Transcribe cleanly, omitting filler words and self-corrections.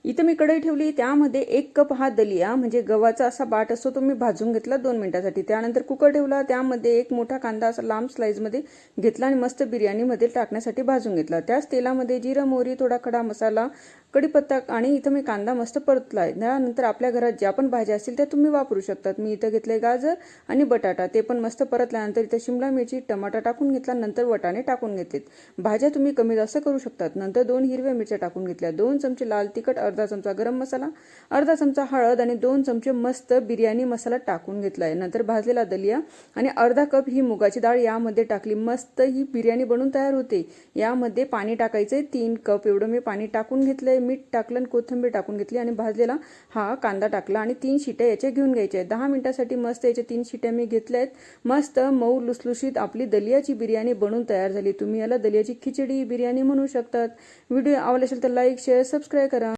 इथं मी कढई ठेवली, त्यामध्ये 1 कप हा दलिया म्हणजे गव्हाचा असा बाट असतो तो मी भाजून घेतला 2 मिनिटांसाठी। त्यानंतर कुकर ठेवला, त्यामध्ये 1 मोठा कांदा असा लांब स्लाइसमध्ये घेतला आणि मस्त बिर्याणीमध्ये टाकण्यासाठी भाजून घेतला। त्याच तेलामध्ये जिरं, मोहरी, थोडा खडा मसाला, कढीपत्ता आणि इथं मी कांदा मस्त परतलाय। त्यानंतर आपल्या घरात ज्या पण भाज्या असतील त्या तुम्ही वापरू शकतात। मी इथं घेतले गाजर आणि बटाटा, ते पण मस्त परतल्यानंतर इथं शिमला मिरची, टमाटा टाकून घेतला, नंतर वाटाणे टाकून घेतलेत। भाज्या तुम्ही कमी जास्त करू शकतात। नंतर 2 हिरव्या मिरच्या टाकून घेतल्या, 2 चमचे लाल तिखट, अर्धा चमचा गरम मसाला, अर्धा चमचा हळद आणि 2 चमचे मस्त बिर्याणी मसाला टाकून घेतलाय। नंतर भाजलेला दलिया आणि अर्धा कप ही मुगाची डाळ यामध्ये टाकली। मस्त ही बिर्याणी बनून तयार होते। यामध्ये पाणी टाकायचे 3 कप एवढं मी पाणी टाकून घेतलंय, मीठ टाकलं आणि कोथिंबीर टाकून घेतली आणि भाजलेला हा कांदा टाकला आणि 3 शिट्या याच्या घेऊन घ्यायच्या आहेत। 10 मिनिटांसाठी मस्त याच्या 3 शिट्या मी घेतल्यात। मस्त मऊ लुसलुशीत आपली दलियाची बिर्याणी बनून तयार झाली। तुम्ही याला दलियाची खिचडी बिर्याणी म्हणू शकतात। व्हिडिओ आवडला असेल तर लाईक, शेअर, सबस्क्राईब करा।